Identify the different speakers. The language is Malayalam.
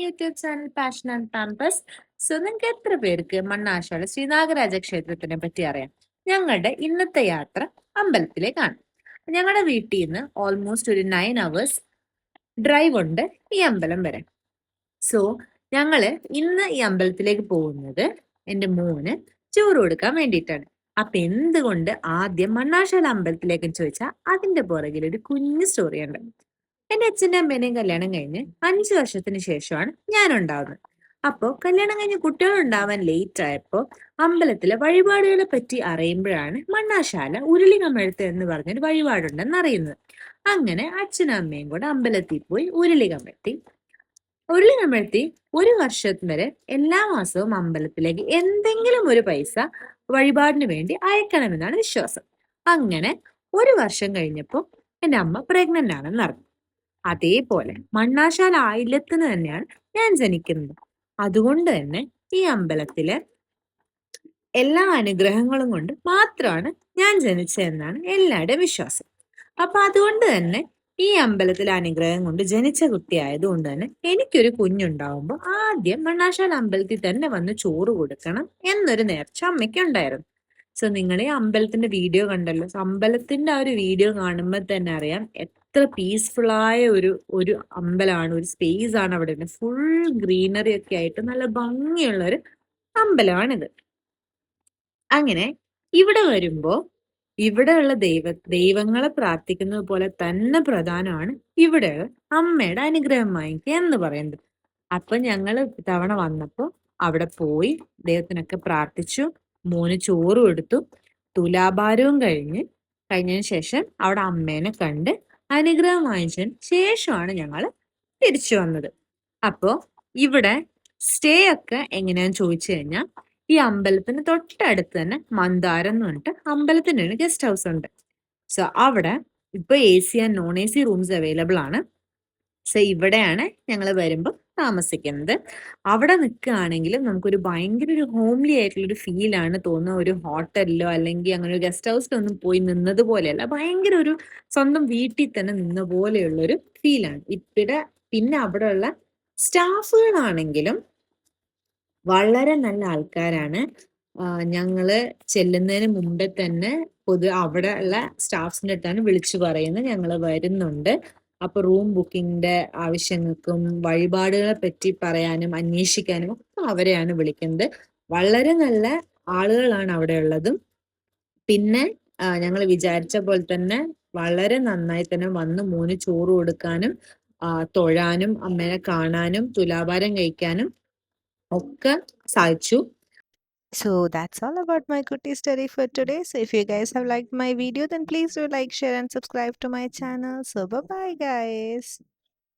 Speaker 1: YouTube channel passion and pampas. So നിങ്ങൾക്ക് എത്ര പേർക്ക് മണ്ണാശാല ശ്രീനാഗരാജ ക്ഷേത്രത്തിനെ പറ്റി അറിയാം? ഞങ്ങളുടെ ഇന്നത്തെ യാത്ര അമ്പലത്തിലേക്കാണ്. ഞങ്ങളുടെ വീട്ടിൽ നിന്ന് ഓൾമോസ്റ്റ് ഒരു 9 hours ഡ്രൈവ് ഉണ്ട് ഈ അമ്പലം വരെ. സോ ഞങ്ങള് ഇന്ന് ഈ അമ്പലത്തിലേക്ക് പോകുന്നത് എൻ്റെ മോന് ചോറ് കൊടുക്കാൻ വേണ്ടിയിട്ടാണ്. അപ്പൊ എന്തുകൊണ്ട് ആദ്യം മണ്ണാശാല അമ്പലത്തിലേക്ക് ചോദിച്ചാൽ അതിന്റെ പുറകിൽ ഒരു കുഞ്ഞു സ്റ്റോറി ഉണ്ട്. എന്റെ അച്ഛൻ്റെ അമ്മേനെയും കല്യാണം കഴിഞ്ഞ് 5 വർഷത്തിന് ശേഷമാണ് ഞാൻ ഉണ്ടാവുന്നത്. അപ്പോൾ കല്യാണം കഴിഞ്ഞ് കുട്ടികൾ ഉണ്ടാവാൻ ലേറ്റ് ആയപ്പോൾ അമ്പലത്തിലെ വഴിപാടുകളെ പറ്റി അറിയുമ്പോഴാണ് മണ്ണാശാല ഉരുളി കമഴ്ത്ത് എന്ന് പറഞ്ഞൊരു വഴിപാടുണ്ടെന്ന് അറിയുന്നത്. അങ്ങനെ അച്ഛനും അമ്മയും കൂടെ അമ്പലത്തിൽ പോയി ഉരുളി കമഴ്ത്തി. ഉരുളി കമഴ്ത്തി ഒരു വർഷം വരെ എല്ലാ മാസവും അമ്പലത്തിലേക്ക് എന്തെങ്കിലും ഒരു പൈസ വഴിപാടിന് വേണ്ടി അയക്കണമെന്നാണ് വിശ്വാസം. അങ്ങനെ ഒരു വർഷം കഴിഞ്ഞപ്പോൾ എൻ്റെ അമ്മ പ്രഗ്നന്റ് ആണെന്ന് അറിഞ്ഞു. അതേപോലെ മണ്ണാശാല ആയില്യത്തിന് തന്നെയാണ് ഞാൻ ജനിക്കുന്നത്. അതുകൊണ്ട് തന്നെ ഈ അമ്പലത്തിലെ എല്ലാ അനുഗ്രഹങ്ങളും കൊണ്ട് മാത്രമാണ് ഞാൻ ജനിച്ചതെന്നാണ് എല്ലാവരുടെയും വിശ്വാസം. അപ്പൊ അതുകൊണ്ട് തന്നെ ഈ അമ്പലത്തിലെ അനുഗ്രഹം കൊണ്ട് ജനിച്ച കുട്ടിയായതുകൊണ്ട് തന്നെ എനിക്കൊരു കുഞ്ഞുണ്ടാവുമ്പോൾ ആദ്യം മണ്ണാശാല അമ്പലത്തിൽ തന്നെ വന്ന് ചോറ് കൊടുക്കണം എന്നൊരു നേർച്ച അമ്മയ്ക്ക് ഉണ്ടായിരുന്നു. സോ നിങ്ങൾ ഈ അമ്പലത്തിന്റെ വീഡിയോ കണ്ടല്ലോ. അമ്പലത്തിന്റെ ആ ഒരു വീഡിയോ കാണുമ്പോൾ തന്നെ അറിയാം എത്ര പീസ്ഫുൾ ആയ ഒരു അമ്പലമാണ്, ഒരു സ്പേസ് ആണ് അവിടെ. ഫുൾ ഗ്രീനറി ഒക്കെ ആയിട്ട് നല്ല ഭംഗിയുള്ള ഒരു അമ്പലമാണിത്. അങ്ങനെ ഇവിടെ വരുമ്പോ ഇവിടെയുള്ള ദൈവങ്ങളെ പ്രാർത്ഥിക്കുന്നത് പോലെ തന്നെ പ്രധാനമാണ് ഇവിടെ അമ്മയുടെ അനുഗ്രഹം വാങ്ങിക്കുക എന്ന് പറയുന്നത്. അപ്പൊ ഞങ്ങള് തവണ വന്നപ്പോ അവിടെ പോയി ദൈവത്തിനൊക്കെ പ്രാർത്ഥിച്ചു, മോന് ചോറും എടുത്തു, തുലാഭാരവും കഴിഞ്ഞതിന് ശേഷം അവിടെ അമ്മേനെ കണ്ട് അനുഗ്രഹം വാങ്ങിച്ചതിന് ശേഷമാണ് ഞങ്ങൾ തിരിച്ചു വന്നത്. അപ്പോ ഇവിടെ സ്റ്റേ ഒക്കെ എങ്ങനെയാന്ന് ചോദിച്ചു കഴിഞ്ഞാൽ ഈ അമ്പലത്തിന് തൊട്ടടുത്ത് തന്നെ മന്ദാരം എന്ന് പറഞ്ഞിട്ട് അമ്പലത്തിന്റെ ഒരു ഗസ്റ്റ് ഹൗസ് ഉണ്ട്. സോ അവിടെ ഇപ്പൊ AC and non AC rooms available ആണ്. സോ ഇവിടെയാണ് ഞങ്ങൾ വരുമ്പോൾ താമസിക്കുന്നത്. അവിടെ നിൽക്കുകയാണെങ്കിലും നമുക്കൊരു ഭയങ്കര ഒരു ഹോംലി ആയിട്ടുള്ള ഒരു ഫീലാണ് തോന്നുന്നത്. ഒരു ഹോട്ടലിലോ അല്ലെങ്കിൽ അങ്ങനെ ഒരു ഗസ്റ്റ് ഹൗസിലൊന്നും പോയി നിന്നത് പോലെയല്ല, ഭയങ്കര ഒരു സ്വന്തം വീട്ടിൽ തന്നെ നിന്ന പോലെയുള്ള ഒരു ഫീലാണ് ഇവിടെ. പിന്നെ അവിടെയുള്ള സ്റ്റാഫുകളാണെങ്കിലും വളരെ നല്ല ആൾക്കാരാണ്. ഞങ്ങള് ചെല്ലുന്നതിന് മുമ്പേ തന്നെ അവിടെ ഉള്ള സ്റ്റാഫ്സിന്റെ അടുത്താണ് വിളിച്ചു പറയുന്നത് ഞങ്ങൾ വരുന്നുണ്ട്. അപ്പൊ റൂം ബുക്കിങ്ങിന്റെ ആവശ്യങ്ങൾക്കും വഴിപാടുകളെ പറ്റി പറയാനും അന്വേഷിക്കാനും ഒക്കെ അവരെയാണ് വിളിക്കുന്നത്. വളരെ നല്ല ആളുകളാണ് അവിടെ ഉള്ളതും. പിന്നെ ഞങ്ങൾ വിചാരിച്ച പോലെ തന്നെ വളരെ നന്നായി തന്നെ വന്ന് മോന് ചോറ് കൊടുക്കാനും തൊഴാനും അമ്മേനെ കാണാനും തുലാഭാരം കഴിക്കാനും ഒക്കെ സാധിച്ചു.
Speaker 2: So that's all about my cutie story for today. So if you guys have liked my video, then please do like, share and subscribe to my channel. So bye bye guys.